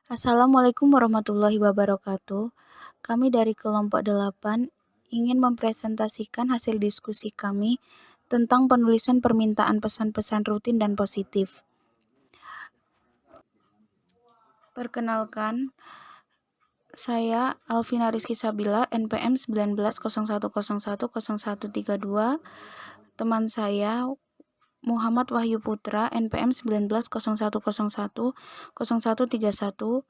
Assalamualaikum warahmatullahi wabarakatuh. Kami dari kelompok 8 ingin mempresentasikan hasil diskusi kami tentang penulisan permintaan pesan-pesan rutin dan positif. Perkenalkan, saya Alvina Rizky Sabila, NPM 1901010132. Teman saya Muhammad Wahyu Putra, NPM 1901010131,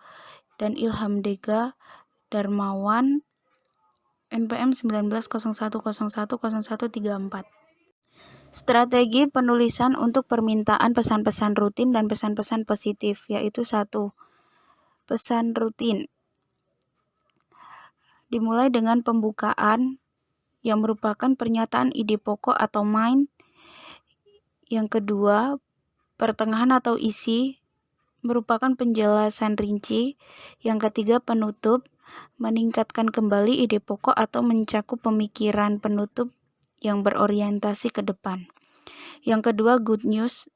dan Ilham Dega Darmawan, NPM 1901010134. Strategi penulisan untuk permintaan pesan-pesan rutin dan pesan-pesan positif, yaitu 1. Pesan rutin. Dimulai dengan pembukaan yang merupakan pernyataan ide pokok atau main. Yang kedua, pertengahan atau isi merupakan penjelasan rinci. Yang ketiga, penutup, meningkatkan kembali ide pokok atau mencakup pemikiran penutup yang berorientasi ke depan. Yang kedua, good news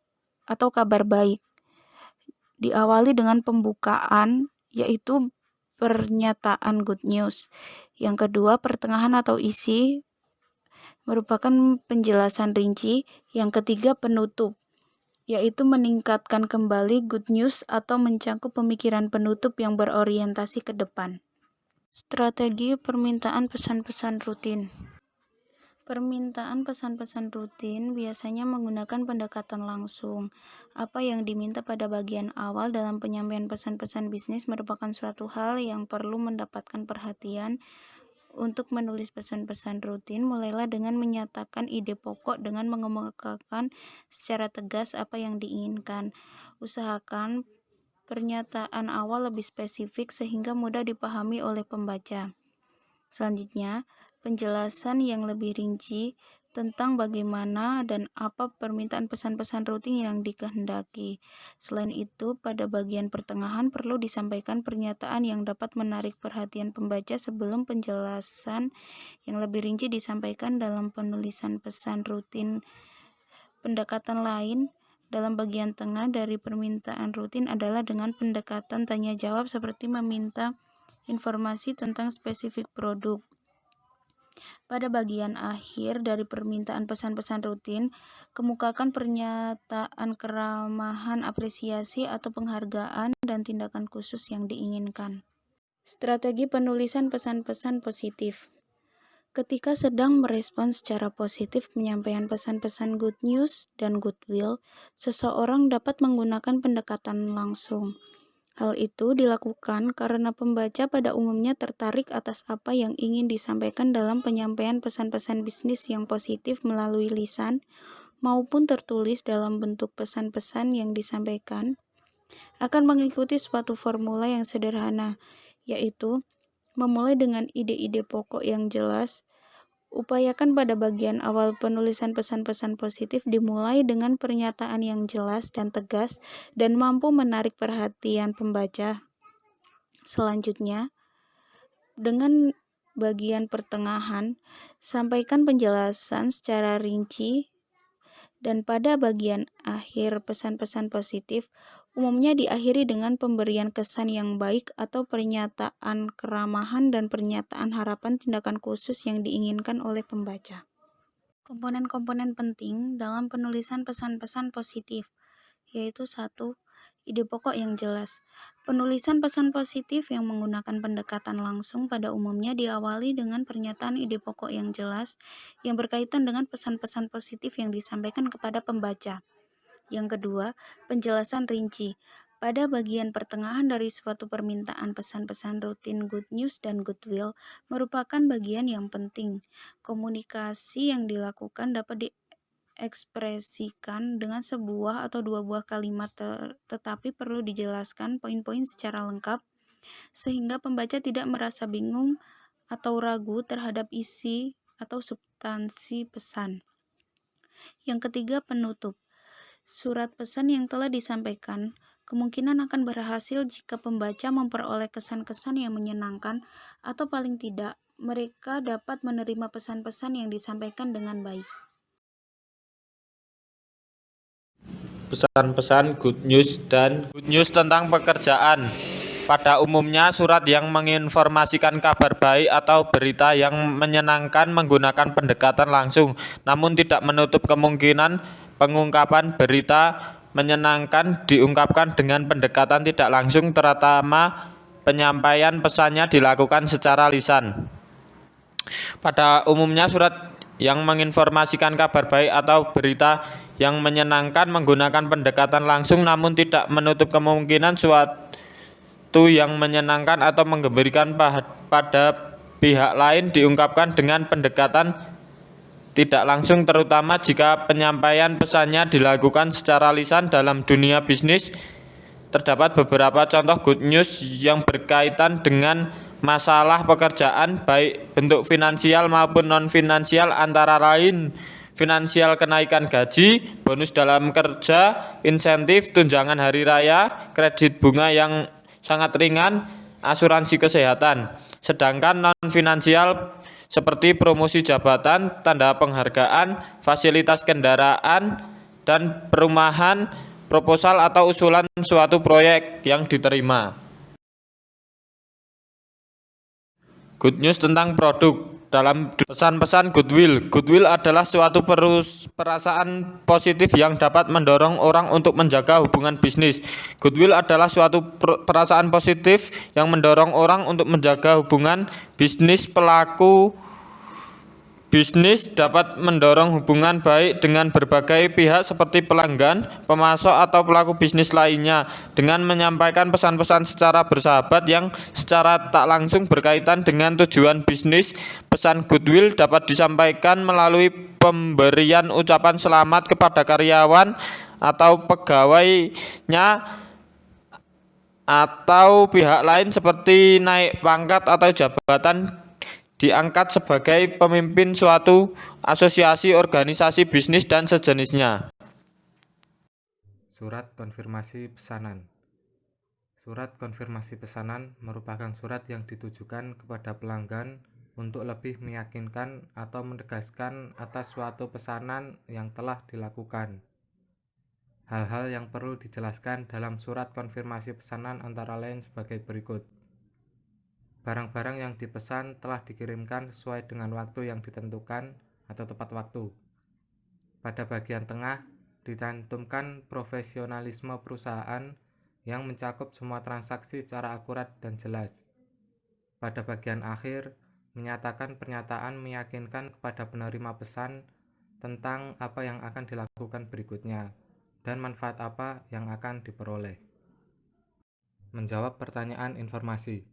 atau kabar baik. Diawali dengan pembukaan, yaitu pernyataan good news. Yang kedua, pertengahan atau isi merupakan penjelasan rinci. Yang ketiga, penutup, yaitu meningkatkan kembali good news atau mencakup pemikiran penutup yang berorientasi ke depan. Strategi permintaan pesan-pesan rutin. Permintaan pesan-pesan rutin biasanya menggunakan pendekatan langsung. Apa yang diminta pada bagian awal dalam penyampaian pesan-pesan bisnis merupakan suatu hal yang perlu mendapatkan perhatian. Untuk menulis pesan-pesan rutin, mulailah dengan menyatakan ide pokok dengan mengemukakan secara tegas apa yang diinginkan. Usahakan pernyataan awal lebih spesifik sehingga mudah dipahami oleh pembaca. Selanjutnya, penjelasan yang lebih rinci tentang bagaimana dan apa permintaan pesan-pesan rutin yang dikehendaki. Selain itu, pada bagian pertengahan perlu disampaikan pernyataan yang dapat menarik perhatian pembaca sebelum penjelasan yang lebih rinci disampaikan dalam penulisan pesan rutin. Pendekatan lain dalam bagian tengah dari permintaan rutin adalah dengan pendekatan tanya jawab seperti meminta informasi tentang spesifik produk. Pada bagian akhir dari permintaan pesan-pesan rutin, kemukakan pernyataan keramahan, apresiasi atau penghargaan dan tindakan khusus yang diinginkan. Strategi penulisan pesan-pesan positif. Ketika sedang merespon secara positif penyampaian pesan-pesan good news dan goodwill, seseorang dapat menggunakan pendekatan langsung. Hal itu dilakukan karena pembaca pada umumnya tertarik atas apa yang ingin disampaikan dalam penyampaian pesan-pesan bisnis yang positif melalui lisan maupun tertulis dalam bentuk pesan-pesan yang disampaikan akan mengikuti suatu formula yang sederhana, yaitu memulai dengan ide-ide pokok yang jelas. Upayakan pada bagian awal penulisan pesan-pesan positif dimulai dengan pernyataan yang jelas dan tegas dan mampu menarik perhatian pembaca. Selanjutnya, dengan bagian pertengahan, sampaikan penjelasan secara rinci, dan pada bagian akhir pesan-pesan positif umumnya diakhiri dengan pemberian kesan yang baik atau pernyataan keramahan dan pernyataan harapan tindakan khusus yang diinginkan oleh pembaca. Komponen-komponen penting dalam penulisan pesan-pesan positif, yaitu 1. Ide pokok yang jelas. Penulisan pesan positif yang menggunakan pendekatan langsung pada umumnya diawali dengan pernyataan ide pokok yang jelas yang berkaitan dengan pesan-pesan positif yang disampaikan kepada pembaca. Yang kedua, penjelasan rinci. Pada bagian pertengahan dari suatu permintaan pesan-pesan rutin good news dan goodwill merupakan bagian yang penting. Komunikasi yang dilakukan dapat diekspresikan dengan sebuah atau dua buah kalimat, tetapi perlu dijelaskan poin-poin secara lengkap sehingga pembaca tidak merasa bingung atau ragu terhadap isi atau substansi pesan. Yang ketiga, penutup. Surat pesan yang telah disampaikan kemungkinan akan berhasil jika pembaca memperoleh kesan-kesan yang menyenangkan atau paling tidak mereka dapat menerima pesan-pesan yang disampaikan dengan baik. Pesan-pesan good news dan good news tentang pekerjaan. Pada umumnya, surat yang menginformasikan kabar baik atau berita yang menyenangkan menggunakan pendekatan langsung, namun tidak menutup kemungkinan pengungkapan berita menyenangkan diungkapkan dengan pendekatan tidak langsung, terutama penyampaian pesannya dilakukan secara lisan. Pada umumnya, surat yang menginformasikan kabar baik atau berita yang menyenangkan menggunakan pendekatan langsung, namun tidak menutup kemungkinan suatu yang menyenangkan atau menggembirakan pada pihak lain diungkapkan dengan pendekatan tidak langsung, terutama jika penyampaian pesannya dilakukan secara lisan. Dalam dunia bisnis, terdapat beberapa contoh good news yang berkaitan dengan masalah pekerjaan, baik bentuk finansial maupun non-finansial, antara lain finansial kenaikan gaji, bonus dalam kerja, insentif, tunjangan hari raya, kredit bunga yang sangat ringan, asuransi kesehatan. Sedangkan non-finansial seperti promosi jabatan, tanda penghargaan, fasilitas kendaraan dan perumahan, proposal atau usulan suatu proyek yang diterima. Good news tentang produk. Dalam pesan-pesan goodwill, goodwill adalah suatu perasaan positif yang dapat mendorong orang untuk menjaga hubungan bisnis. Goodwill adalah suatu perasaan positif yang mendorong orang untuk menjaga hubungan bisnis. Pelaku bisnis dapat mendorong hubungan baik dengan berbagai pihak seperti pelanggan, pemasok, atau pelaku bisnis lainnya dengan menyampaikan pesan-pesan secara bersahabat yang secara tak langsung berkaitan dengan tujuan bisnis. Pesan goodwill dapat disampaikan melalui pemberian ucapan selamat kepada karyawan atau pegawainya atau pihak lain seperti naik pangkat atau jabatan, diangkat sebagai pemimpin suatu asosiasi, organisasi bisnis, dan sejenisnya. Surat konfirmasi pesanan. Surat konfirmasi pesanan merupakan surat yang ditujukan kepada pelanggan untuk lebih meyakinkan atau menegaskan atas suatu pesanan yang telah dilakukan. Hal-hal yang perlu dijelaskan dalam surat konfirmasi pesanan antara lain sebagai berikut. Barang-barang yang dipesan telah dikirimkan sesuai dengan waktu yang ditentukan atau tepat waktu. Pada bagian tengah dicantumkan profesionalisme perusahaan yang mencakup semua transaksi secara akurat dan jelas. Pada bagian akhir menyatakan pernyataan meyakinkan kepada penerima pesan tentang apa yang akan dilakukan berikutnya dan manfaat apa yang akan diperoleh. Menjawab pertanyaan informasi.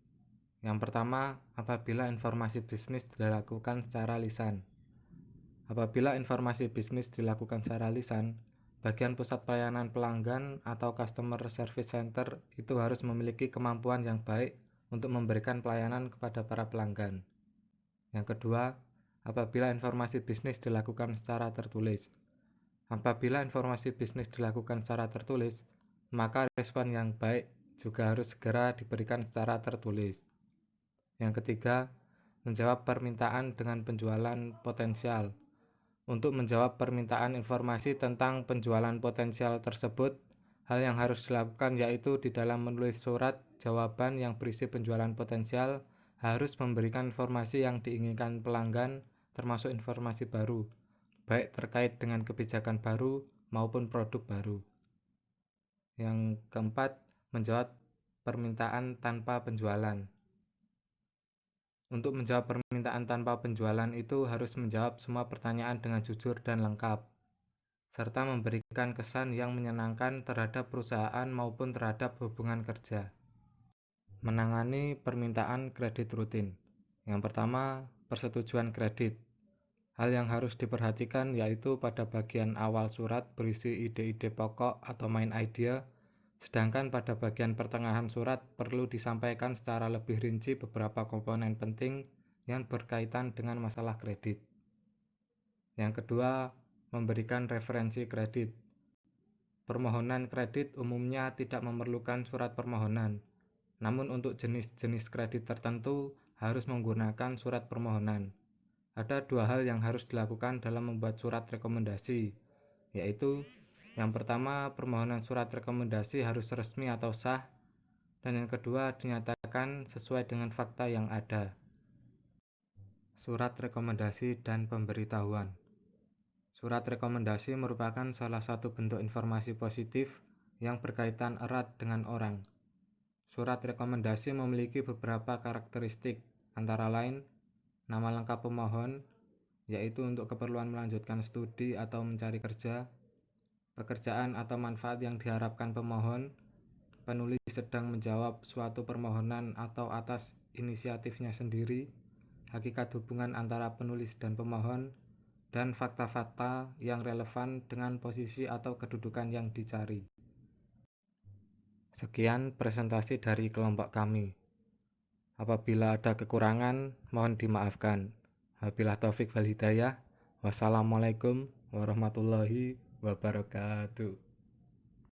Yang pertama, apabila informasi bisnis dilakukan secara lisan. Apabila informasi bisnis dilakukan secara lisan, bagian pusat pelayanan pelanggan atau customer service center itu harus memiliki kemampuan yang baik untuk memberikan pelayanan kepada para pelanggan. Yang kedua, apabila informasi bisnis dilakukan secara tertulis. Apabila informasi bisnis dilakukan secara tertulis, maka respon yang baik juga harus segera diberikan secara tertulis. Yang ketiga, menjawab permintaan dengan penjualan potensial. Untuk menjawab permintaan informasi tentang penjualan potensial tersebut, hal yang harus dilakukan yaitu di dalam menulis surat jawaban yang berisi penjualan potensial harus memberikan informasi yang diinginkan pelanggan, termasuk informasi baru, baik terkait dengan kebijakan baru maupun produk baru. Yang keempat, menjawab permintaan tanpa penjualan. Untuk menjawab permintaan tanpa penjualan itu harus menjawab semua pertanyaan dengan jujur dan lengkap, serta memberikan kesan yang menyenangkan terhadap perusahaan maupun terhadap hubungan kerja. Menangani permintaan kredit rutin. Yang pertama, persetujuan kredit. Hal yang harus diperhatikan yaitu pada bagian awal surat berisi ide-ide pokok atau main idea, sedangkan pada bagian pertengahan surat perlu disampaikan secara lebih rinci beberapa komponen penting yang berkaitan dengan masalah kredit. Yang kedua, memberikan referensi kredit. Permohonan kredit umumnya tidak memerlukan surat permohonan, namun untuk jenis-jenis kredit tertentu harus menggunakan surat permohonan. Ada dua hal yang harus dilakukan dalam membuat surat rekomendasi, yaitu yang pertama, permohonan surat rekomendasi harus resmi atau sah, dan yang kedua dinyatakan sesuai dengan fakta yang ada. Surat rekomendasi dan pemberitahuan. Surat rekomendasi merupakan salah satu bentuk informasi positif yang berkaitan erat dengan orang. Surat rekomendasi memiliki beberapa karakteristik, antara lain nama lengkap pemohon, yaitu untuk keperluan melanjutkan studi atau mencari kerja, pekerjaan atau manfaat yang diharapkan pemohon, penulis sedang menjawab suatu permohonan atau atas inisiatifnya sendiri, hakikat hubungan antara penulis dan pemohon, dan fakta-fakta yang relevan dengan posisi atau kedudukan yang dicari. Sekian presentasi dari kelompok kami. Apabila ada kekurangan, mohon dimaafkan. Wabillahi taufik wal hidayah. Wassalamualaikum warahmatullahi wabarakatuh.